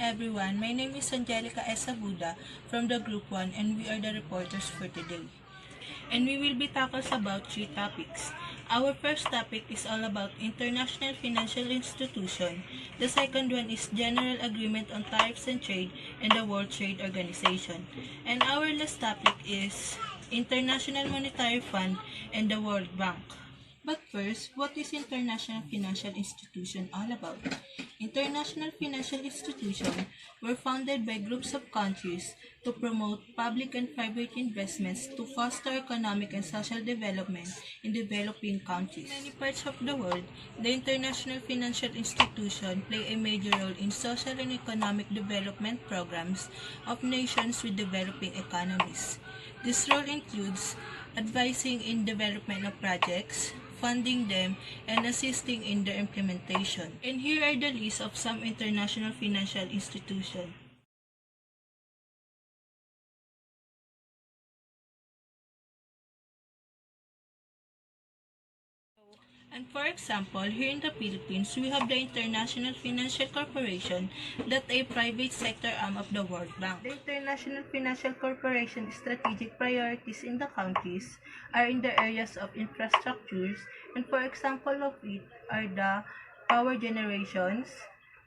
everyone, my name is Angelica Esabuda from the Group 1 and we are the reporters for today. And we will be tackles about 3 topics. Our first topic is all about international financial institution. The second one is general agreement on tariffs and trade and the World Trade Organization. And our last topic is International Monetary Fund and the World Bank. But first, what is international financial institution all about? International financial institutions were founded by groups of countries to promote public and private investments to foster economic and social development in developing countries. In many parts of the world, the international financial institutions play a major role in social and economic development programs of nations with developing economies. This role includes advising in development of projects, funding them, and assisting in their implementation. And here are the list of some international financial institutions. And for example, here in the Philippines, we have the International Financial Corporation, that a private sector arm of the World Bank. The International Financial Corporation strategic priorities in the countries are in the areas of infrastructures, and for example of it are the power generations,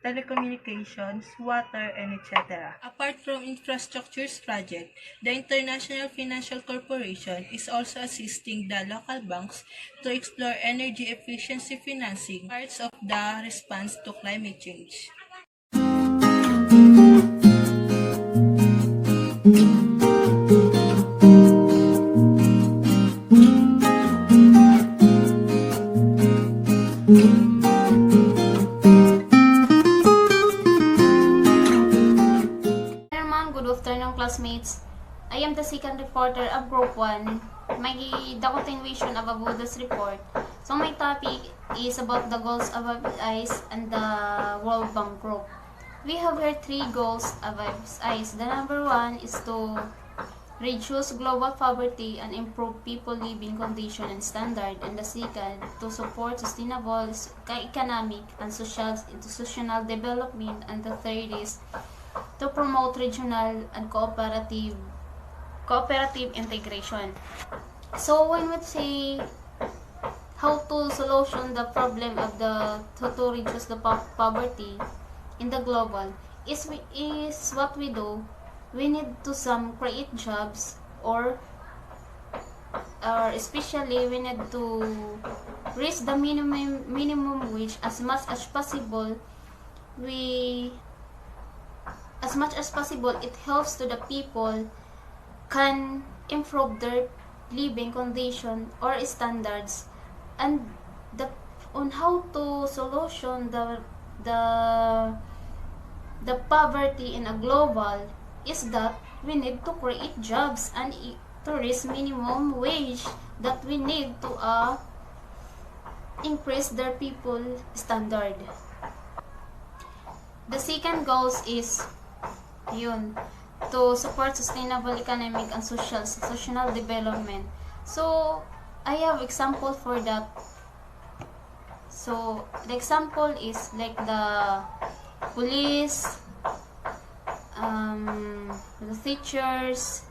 telecommunications, water, and etc. Apart from infrastructures project, the International Financial Corporation is also assisting the local banks to explore energy efficiency financing, parts of the response to climate change. Good afternoon, classmates. I am the second reporter of Group 1. The continuation of Abuda's report. So my topic is about the goals of IFI and the World Bank Group. We have here 3 goals of IFI. The number 1 is to reduce global poverty and improve people living condition and standard. And the second, to support sustainable economic and institutional development. And the third is to promote regional and cooperative integration. So when we say how to solution the problem of to reduce the poverty in the global is what we do. We need to create jobs or especially we need to raise the minimum wage as much as possible. As much as possible, it helps to the people can improve their living condition or standards. And on how to solution the poverty in a global is that we need to create jobs and to raise minimum wage, that we need to increase their people standard. The second goal is to support sustainable economic and social development. So I have example for that. So the example is like the police, the teachers,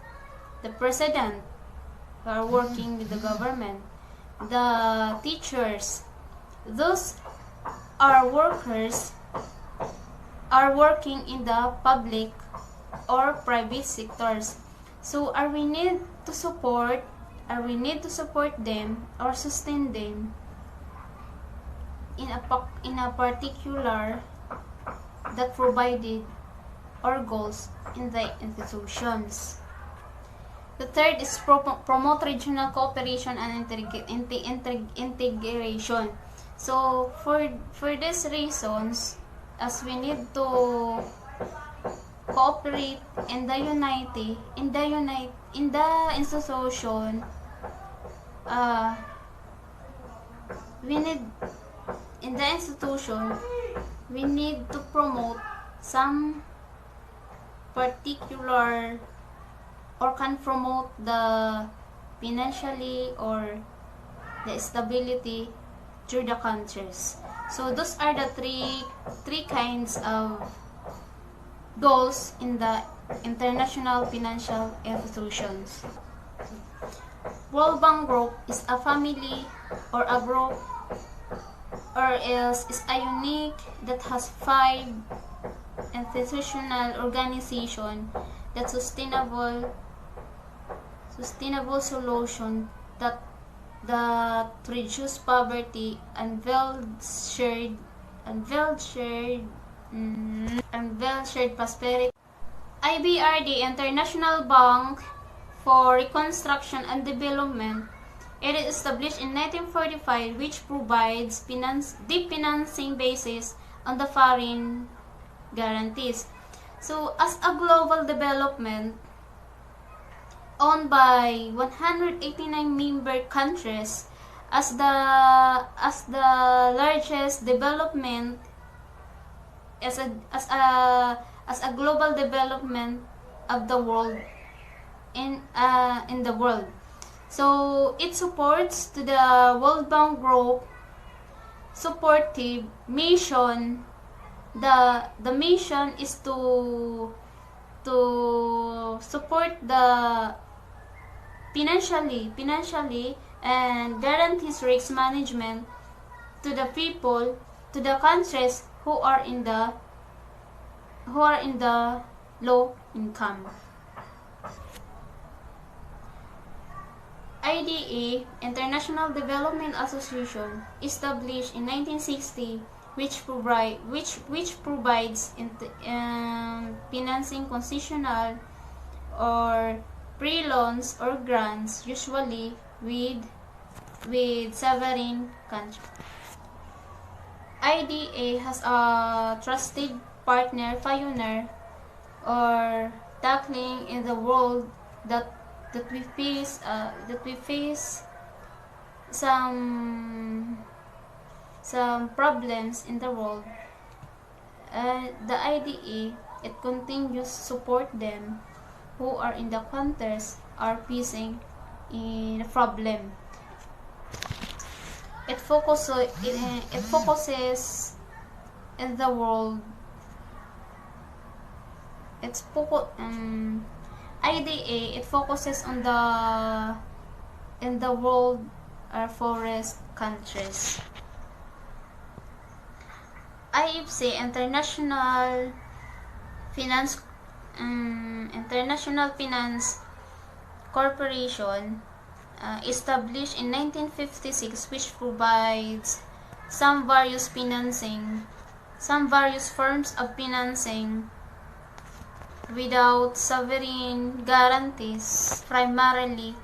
the president who are working with the government, the teachers. Those are workers are working in the public or private sectors. So we need to support them or sustain them in a particular that provided or goals in the institutions. The third is promote regional cooperation and integration. So for these reasons, as we need to cooperate in the institution, we need to promote some particular or can promote the financially or the stability through the countries. So those are the three kinds of goals in the international financial institutions. World Bank Group is a family or a group or else is a unique that has 5 institutional organization that sustainable solution that reduce poverty and well shared prosperity. IBRD, International Bank for Reconstruction and Development, it is established in 1945, which provides deep financing basis on the foreign guarantees. So, as a global development owned by 189 member countries, as the largest development as a global development of the world in the world. So it supports to the World Bank Group supportive mission. The mission is to support the financially and guarantees risk management to the people, to the countries who are in the low income. IDA, International Development Association, established in 1960, which provides financing concessional or pre-loans or grants, usually with sovereign countries. IDA has a trusted partner, pioneer, or tackling in the world that we face some problems in the world. The IDA, it continues to support them who are in the countries are facing in a problem. It focuses in the world. IDA, it focuses on the world poorest countries. IFC, International Finance Corporation, established in 1956, which provides some various forms of financing without sovereign guarantees, primarily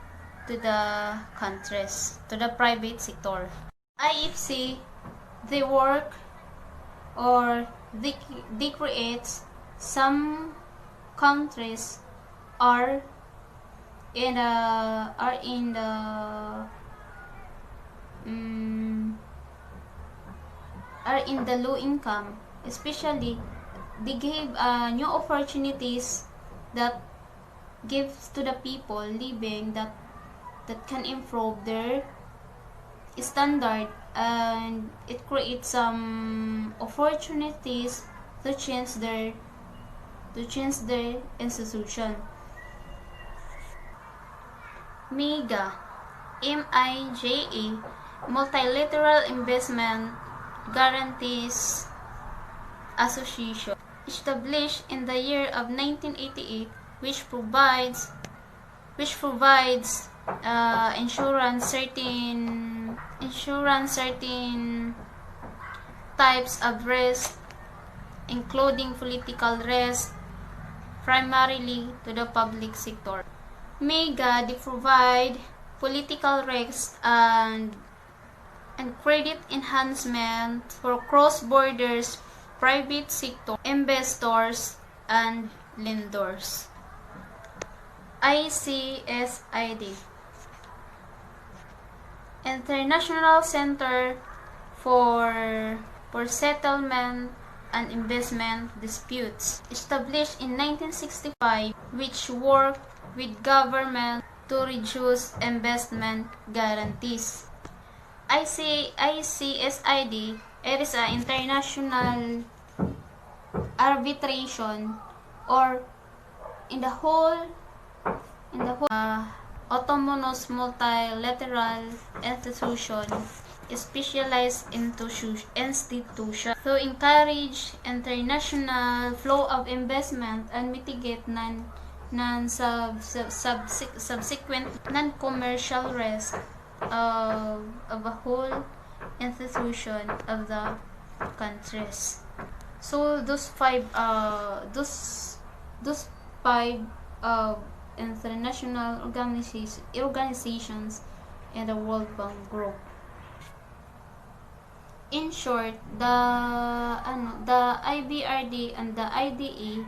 to the countries, to the private sector. IFC, they work or they create some countries are in the low income, especially they give new opportunities that gives to the people living that can improve their standard, and it creates some opportunities to change their institution. MIGA, MIJA, Multilateral Investment Guarantees Association, established in the year of 1988, which provides insurance certain types of risk, including political risk, primarily to the public sector. MIGA, they provide political risk and credit enhancement for cross-borders, private sector, investors, and lenders. ICSID, International Center for Settlement and Investment Disputes, established in 1965, which worked with government to reduce investment guarantees. ICSID, it is an international arbitration or in the whole autonomous multilateral institution specialized institution to encourage international flow of investment and mitigate subsequent non-commercial risk of a whole institution of the countries. So those five international organizations in the World Bank Group. In short, the IBRD and the IDE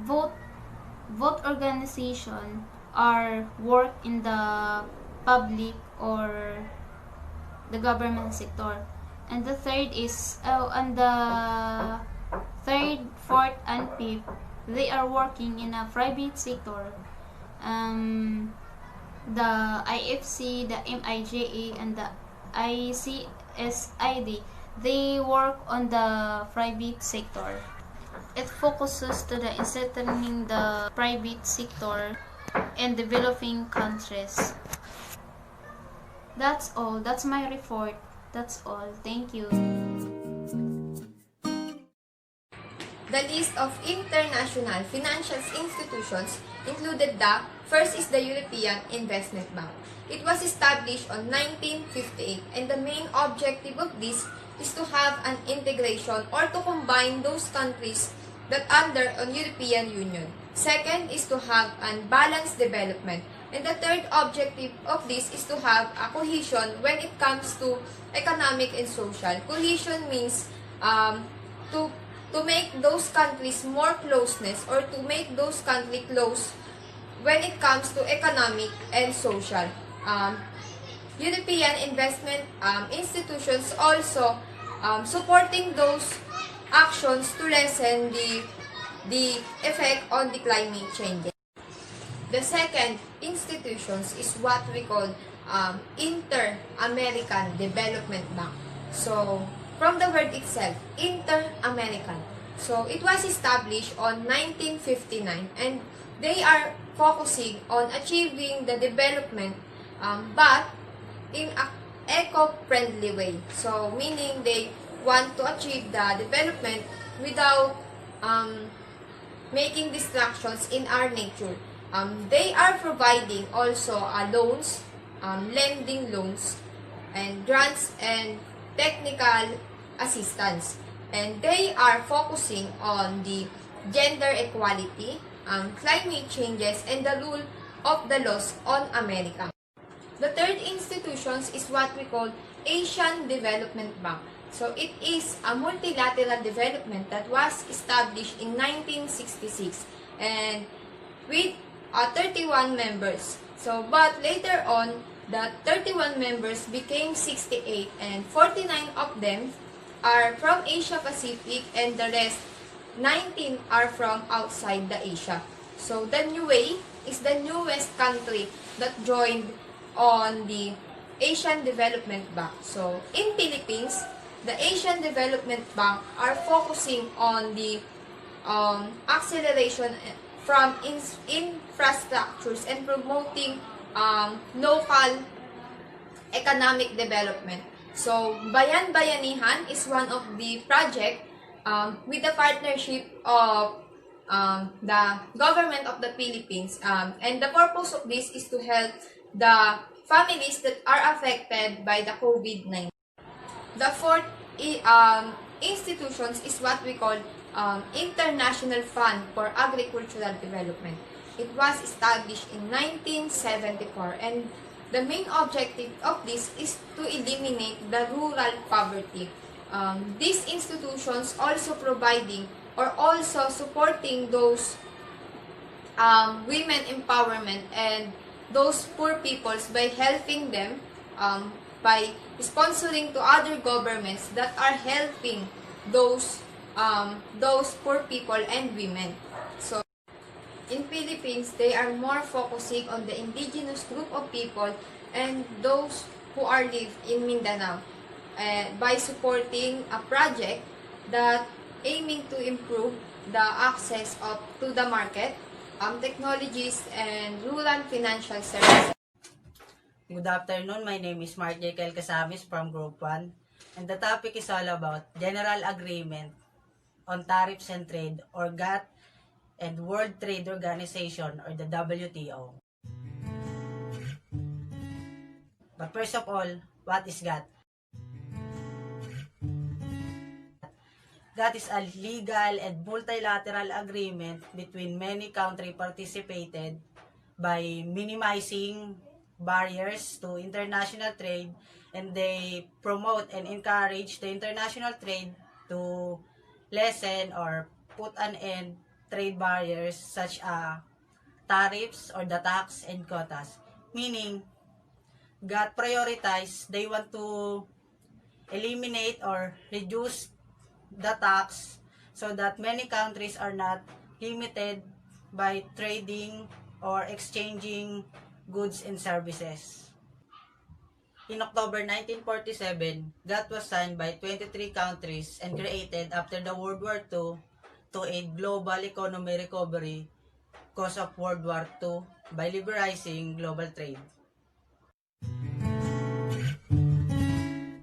both organization are work in the public or the government sector, and the third is and the third, fourth, and fifth, they are working in a private sector. The IFC, the MIJA, and the ICSID, they work on the private sector. It focuses to the strengthening the private sector in developing countries. That's all. That's my report. That's all. Thank you. The list of international financial institutions included the first is the European Investment Bank. It was established on 1958, and the main objective of this is to have an integration or to combine those countries that under an European Union. Second is to have an balanced development. And the third objective of this is to have a cohesion when it comes to economic and social. Cohesion means to make those countries more closeness or to make those countries close when it comes to economic and social. European investment institutions also supporting those actions to lessen the effect on the climate change. The second institutions is what we call Inter-American Development Bank. So, from the word itself, Inter-American. So, it was established on 1959 and they are focusing on achieving the development but in an eco-friendly way. So, meaning they want to achieve the development without making distractions in our nature. They are providing also loans, lending loans, and grants and technical assistance. And they are focusing on the gender equality, climate changes, and the rule of the laws on America. The third institutions is what we call Asian Development Bank. So it is a multilateral development that was established in 1966 and with 31 members. So, but later on, the 31 members became 68 and 49 of them are from Asia Pacific and the rest 19 are from outside the Asia. So, the UAE is the newest country that joined on the Asian Development Bank. So, in Philippines, the Asian Development Bank are focusing on the acceleration from infrastructures and promoting local economic development. So, Bayan-Bayanihan is one of the project with the partnership of the government of the Philippines. And the purpose of this is to help the families that are affected by the COVID-19. The fourth institutions is what we call International Fund for Agricultural Development. It was established in 1974 and the main objective of this is to eliminate the rural poverty. These institutions also providing or also supporting those women empowerment and those poor peoples by helping them by sponsoring to other governments that are helping those poor people and women. So, in Philippines, they are more focusing on the indigenous group of people and those who are live in Mindanao by supporting a project that aiming to improve the access to the market, technologies, and rural financial services. Good afternoon. My name is Mark J. Kasamis from Group 1, and the topic is all about General Agreement on Tariffs and Trade, or GATT, and World Trade Organization, or the WTO. But first of all, what is GATT? GATT is a legal and multilateral agreement between many countries participated by minimizing barriers to international trade, and they promote and encourage the international trade to lessen or put an end trade barriers such as tariffs or the tax and quotas. Meaning, GATT prioritize, they want to eliminate or reduce the tax so that many countries are not limited by trading or exchanging goods and services. In October 1947, GATT was signed by 23 countries and created after the World War II to aid global economy recovery cause of World War II by liberalizing global trade.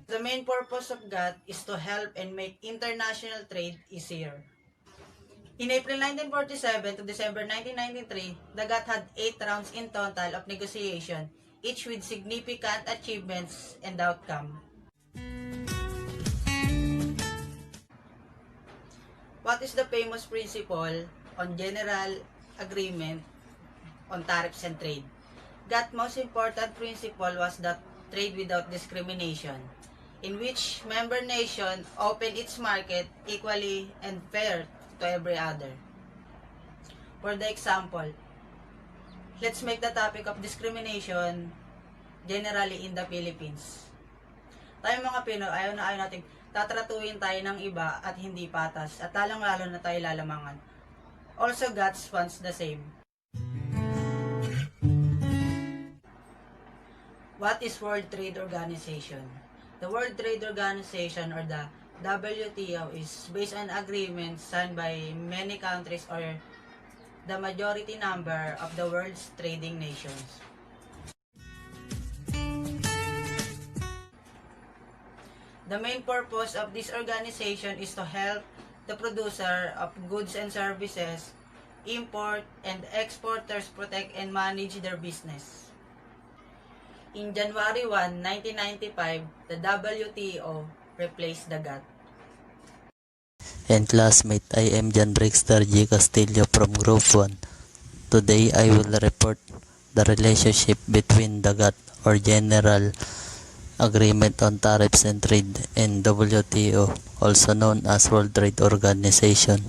The main purpose of GATT is to help and make international trade easier. In April 1947 to December 1993, the GATT had 8 rounds in total of negotiation, each with significant achievements and outcome. What is the famous principle on General Agreement on Tariffs and Trade? GATT's most important principle was that trade without discrimination, in which member nation open its market equally and fair to every other. For the example, let's make the topic of discrimination generally in the Philippines. Tayo mga Pinoy, ayaw natin tatratuhin tayo ng iba at hindi patas, at lalong-lalo na tayo lalamangan. Also, GATT wants the same. What is World Trade Organization? The World Trade Organization, or the WTO, is based on agreements signed by many countries or the majority number of the world's trading nations. The main purpose of this organization is to help the producer of goods and services, import and exporters protect and manage their business. In January 1, 1995, the WTO replaced the GATT. And classmate, I am John Brixter G. Castillo from Group 1. Today I will report the relationship between the GATT, or General Agreement on Tariffs and Trade, and WTO, also known as World Trade Organization.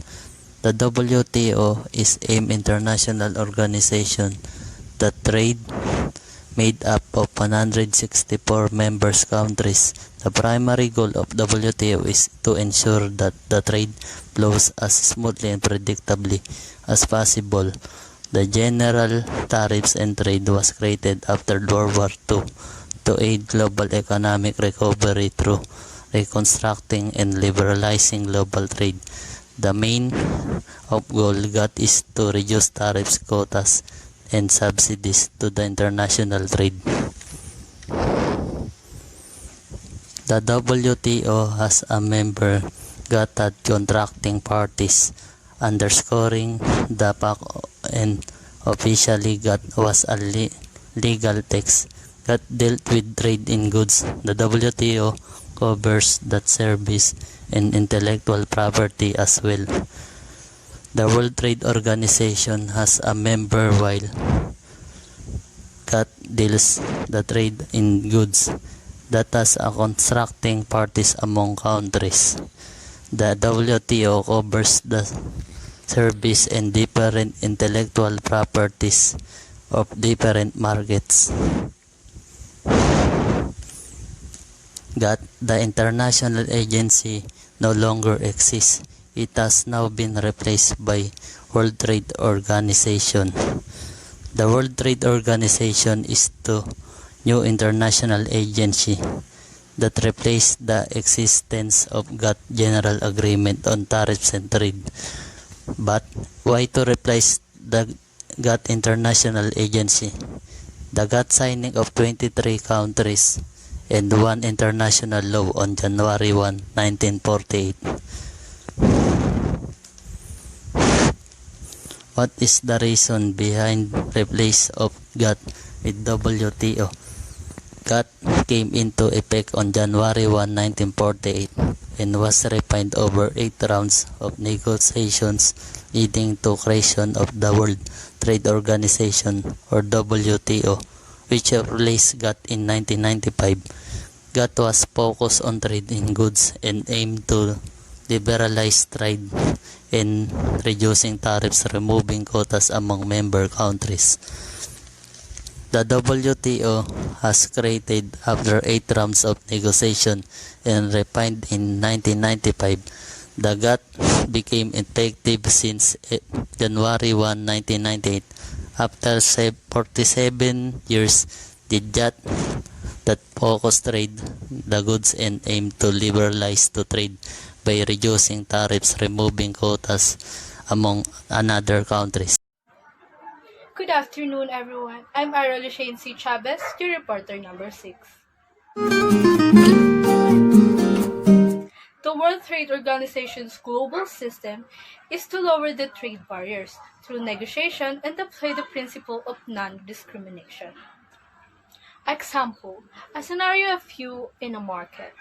The WTO is an international organization that trade made up of 164 members countries. The primary goal of WTO is to ensure that the trade flows as smoothly and predictably as possible. The General Tariffs and Trade was created after World War II to aid global economic recovery through reconstructing and liberalizing global trade. The main goal GATT is to reduce tariffs, quotas, and subsidies to the international trade. The WTO has a member GATT contracting parties, underscoring the fact and officially GATT was a legal text. GATT dealt with trade in goods. The WTO covers that service and intellectual property as well. The World Trade Organization has a member while GATT deals the trade in goods that has a contracting parties among countries. The WTO covers the service and different intellectual properties of different markets. GATT, the international agency, no longer exists. It has now been replaced by World Trade Organization. The World Trade Organization is the new international agency that replaced the existence of GATT General Agreement on Tariffs and Trade. But why to replace the GATT International Agency? The GATT signing of 23 countries and one international law on January 1, 1948. What is the reason behind replace of GATT with WTO? GATT came into effect on January 1, 1948 and was refined over 8 rounds of negotiations leading to creation of the World Trade Organization or WTO, which replaced GATT in 1995. GATT was focused on trade in goods and aimed to liberalize trade and reducing tariffs, removing quotas among member countries. The WTO has created after 8 rounds of negotiation and refined in 1995. The GATT became effective since January 1, 1998. After 47 years, the GATT that focused trade the goods and aimed to liberalize to trade by reducing tariffs, removing quotas among other countries. Good afternoon, everyone. I'm Arely Shane C. Chavez, your reporter number 6. The World Trade Organization's global system is to lower the trade barriers through negotiation and apply the principle of non-discrimination. Example, a scenario of you in a market.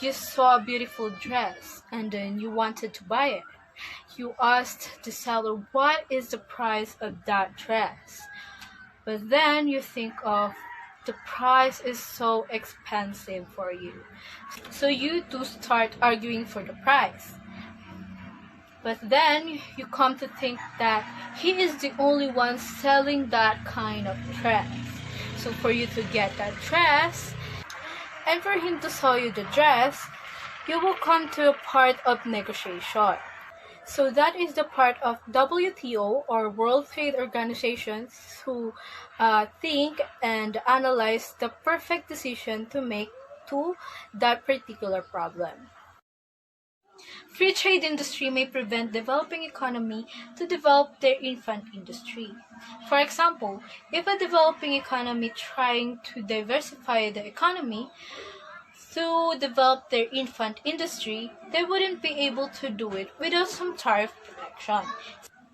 You saw a beautiful dress and then you wanted to buy it. You asked the seller what is the price of that dress. But then you think of the price is so expensive for you. So you two start arguing for the price. But then you come to think that he is the only one selling that kind of dress. So for you to get that dress and for him to sell you the dress, you will come to a part of negotiation. So that is the part of WTO or World Trade Organizations who think and analyze the perfect decision to make to that particular problem. Free trade industry may prevent developing economy to develop their infant industry. For example, if a developing economy trying to diversify the economy to develop their infant industry, they wouldn't be able to do it without some tariff protection.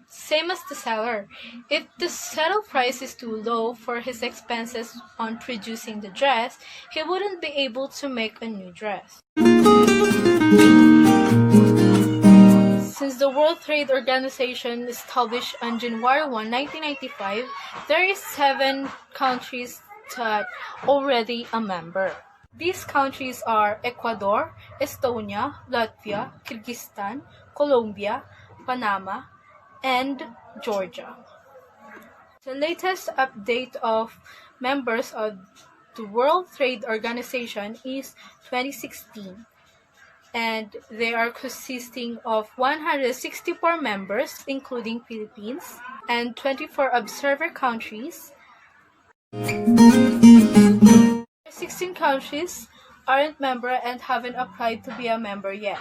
Same as the seller. If the sale price is too low for his expenses on producing the dress, he wouldn't be able to make a new dress. Since the World Trade Organization established on January 1, 1995, there is 7 countries that already a member. These countries are Ecuador, Estonia, Latvia, Kyrgyzstan, Colombia, Panama, and Georgia. The latest update of members of the World Trade Organization is 2016, and they are consisting of 164 members, including Philippines, and 24 observer countries. 16 countries aren't member and haven't applied to be a member yet.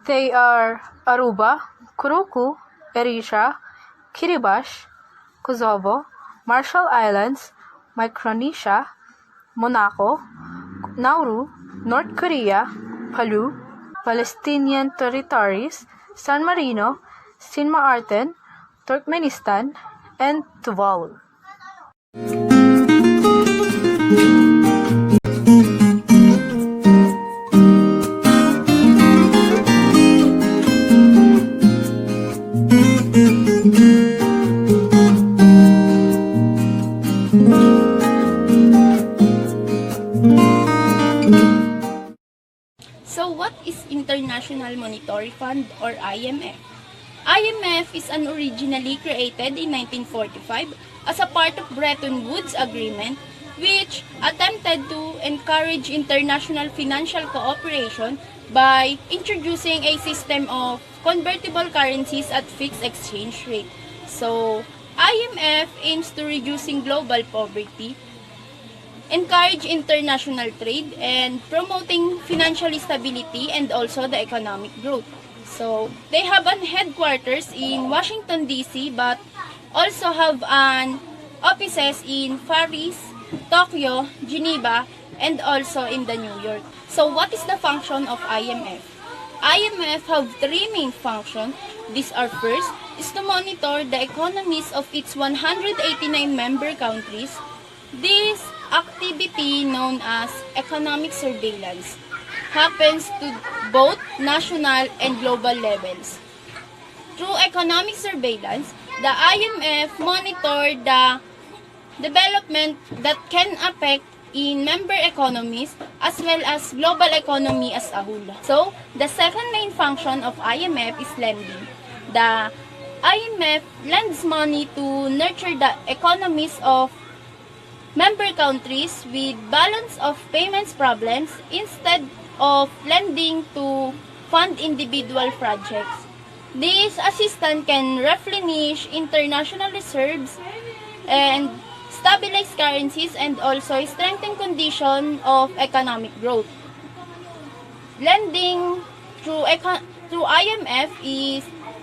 They are Aruba, Kuruku, Eritrea, Kiribati, Kosovo, Marshall Islands, Micronesia, Monaco, Nauru, North Korea, Palau, Palestinian Territories, San Marino, Sint Maarten, Turkmenistan, and Tuvalu. So what is International Monetary Fund or IMF? IMF is originally created in 1945 as a part of Bretton Woods Agreement, which attempted to encourage international financial cooperation by introducing a system of convertible currencies at fixed exchange rate. So, IMF aims to reducing global poverty, encourage international trade, and promoting financial stability and also the economic growth. So, they have an headquarters in Washington, D.C., but also have an offices in Paris, Tokyo, Geneva, and also in the New York. So, what is the function of IMF? IMF have three main functions. These are first, is to monitor the economies of its 189 member countries. This activity, known as economic surveillance, happens to both national and global levels. Through economic surveillance, the IMF monitor the development that can affect in member economies as well as global economy as a whole. So, the second main function of IMF is lending. The IMF lends money to nurture the economies of member countries with balance of payments problems instead of lending to fund individual projects. This assistance can replenish international reserves and stabilize currencies and also strengthen condition of economic growth. Lending through IMF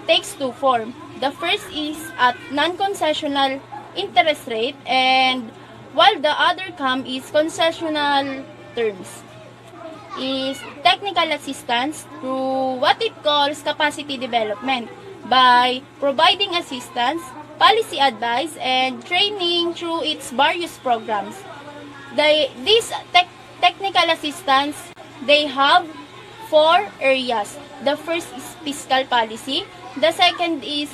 takes two forms. The first is at non-concessional interest rate, and while the other is concessional terms. Is technical assistance through what it calls capacity development by providing assistance, policy advice, and training through its various programs. These technical assistance, they have four areas. The first is fiscal policy. The second is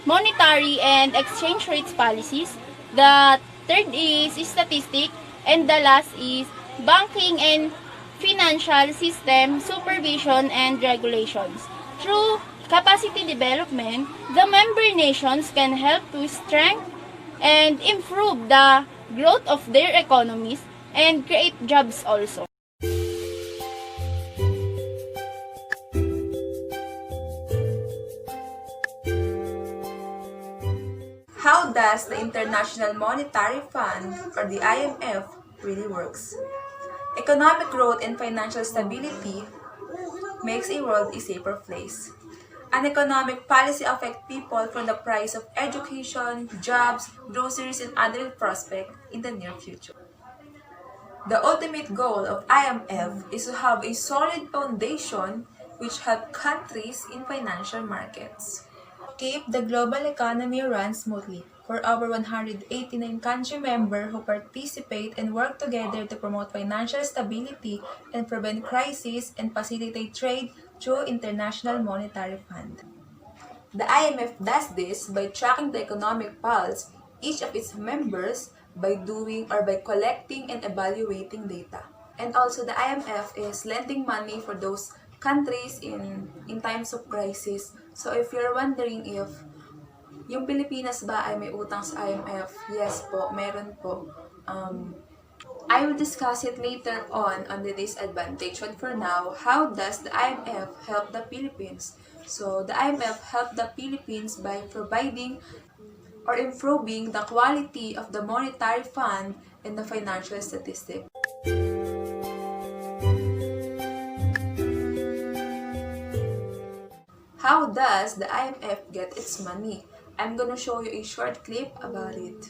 monetary and exchange rates policies. The third is statistic. And the last is banking and financial system supervision and regulations. Through capacity development, the member nations can help to strengthen and improve the growth of their economies and create jobs also. How does the International Monetary Fund, or the IMF, really works? Economic growth and financial stability makes a world a safer place. An economic policy affects people from the price of education, jobs, groceries, and other prospects in the near future. The ultimate goal of IMF is to have a solid foundation which help countries in financial markets. Keep the global economy run smoothly for our 189 country members who participate and work together to promote financial stability and prevent crises and facilitate trade through International Monetary Fund. The IMF does this by tracking the economic pulse each of its members by collecting and evaluating data. And also the IMF is lending money for those countries in times of crisis. So if you're wondering if yung Pilipinas ba ay may utang sa IMF, yes po, meron po. I will discuss it later on the disadvantage. But for now, how does the IMF help the Philippines? So the IMF helped the Philippines by providing or improving the quality of the monetary fund and the financial statistics. How does the IMF get its money? I'm gonna show you a short clip about it.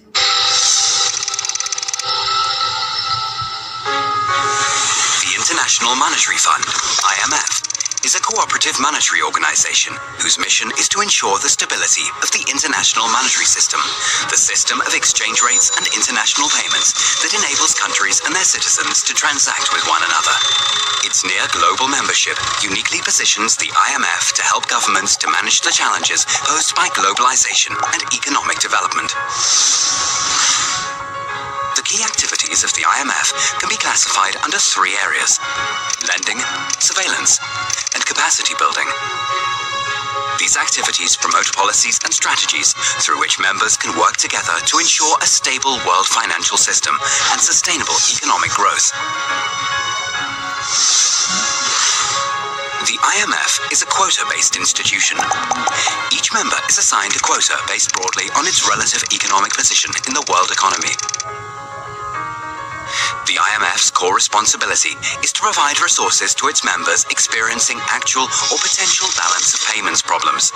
The International Monetary Fund, IMF, is a cooperative monetary organization whose mission is to ensure the stability of the international monetary system, the system of exchange rates and international payments that enables countries and their citizens to transact with one another. Its near global membership uniquely positions the IMF to help governments to manage the challenges posed by globalization and economic development. The key activities of the IMF can be classified under three areas: lending, surveillance, and capacity building. These activities promote policies and strategies through which members can work together to ensure a stable world financial system and sustainable economic growth. The IMF is a quota-based institution. Each member is assigned a quota based broadly on its relative economic position in the world economy. The IMF's core responsibility is to provide resources to its members experiencing actual or potential balance of payments problems,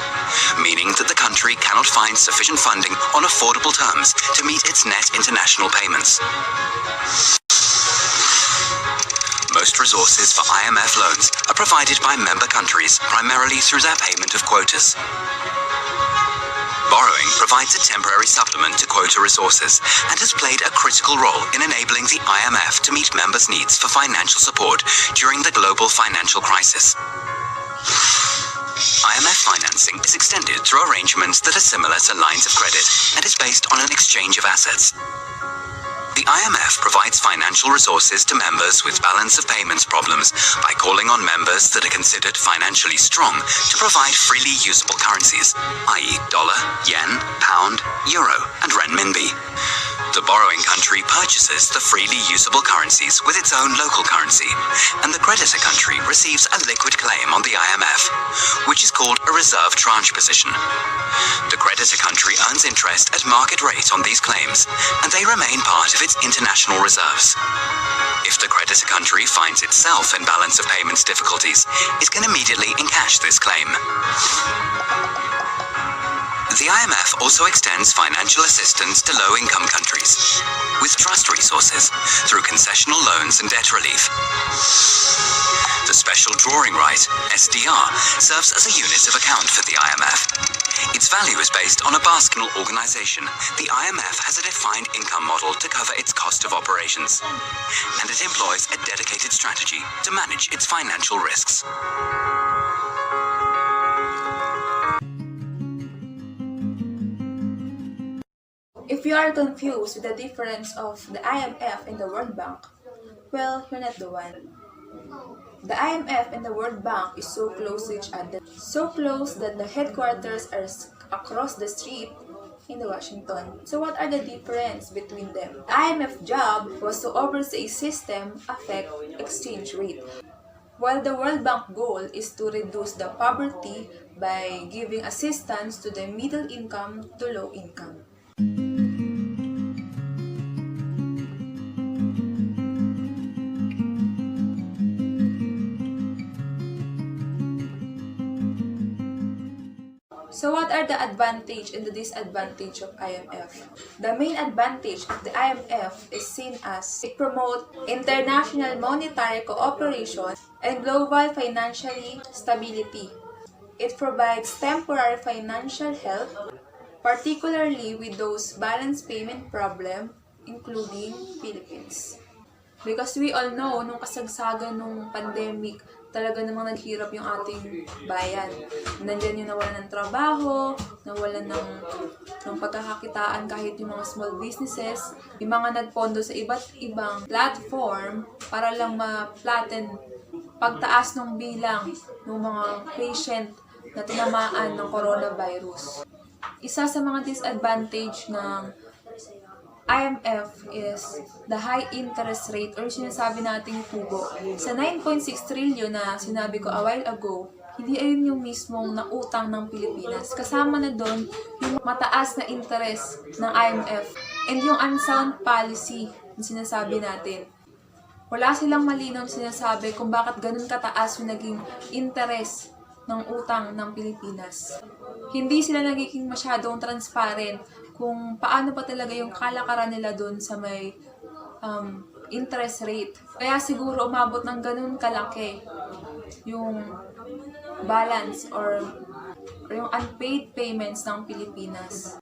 meaning that the country cannot find sufficient funding on affordable terms to meet its net international payments. Most resources for IMF loans are provided by member countries primarily through their payment of quotas. Borrowing provides a temporary supplement to quota resources and has played a critical role in enabling the IMF to meet members' needs for financial support during the global financial crisis. IMF financing is extended through arrangements that are similar to lines of credit and is based on an exchange of assets. The IMF provides financial resources to members with balance of payments problems by calling on members that are considered financially strong to provide freely usable currencies, i.e. dollar, yen, pound, euro, and renminbi. The borrowing country purchases the freely usable currencies with its own local currency, and the creditor country receives a liquid claim on the IMF, which is called a reserve tranche position. The creditor country earns interest at market rate on these claims, and they remain part of its international reserves. If the creditor country finds itself in balance of payments difficulties, it can immediately encash this claim. The IMF also extends financial assistance to low-income countries with trust resources through concessional loans and debt relief. The Special Drawing Right, SDR, serves as a unit of account for the IMF. Its value is based on a basket organization. The IMF has a defined income model to cover its cost of operations, and it employs a dedicated strategy to manage its financial risks. If you are confused with the difference of the IMF and the World Bank, well, you're not the one. The IMF and the World Bank is so close to each other, so close that the headquarters are across the street in Washington. So what are the difference between them? The IMF job was to oversee a system affect exchange rate, while the World Bank goal is to reduce the poverty by giving assistance to the middle income to low income. So what are the advantage and the disadvantage of IMF? The main advantage of the IMF is seen as it promotes international monetary cooperation and global financial stability. It provides temporary financial help, particularly with those balance payment problem, including Philippines. Because we all know, nung kasagsagan nung pandemic, talaga namang naghirap yung ating bayan. Nandyan yung nawalan ng trabaho, nawalan ng pagkakakitaan kahit yung mga small businesses, yung mga nagpondo sa iba't ibang platform para lang ma-flatten pagtaas ng bilang ng mga patient na tinamaan ng coronavirus. Isa sa mga disadvantage ng IMF is the high interest rate or sinasabi nating tubo. Sa 9.6 trillion na sinabi ko a while ago, hindi ayun yung mismong nautang ng Pilipinas. Kasama na doon yung mataas na interest ng IMF and yung unsound policy na sinasabi natin. Wala silang malinaw na sinasabi kung bakit ganun kataas yung naging interest ng utang ng Pilipinas. Hindi sila nagiging masyadong transparent kung paano pa talaga yung kalakaran nila doon sa may interest rate. Kaya siguro umabot ng ganun kalaki yung balance or yung unpaid payments ng Pilipinas.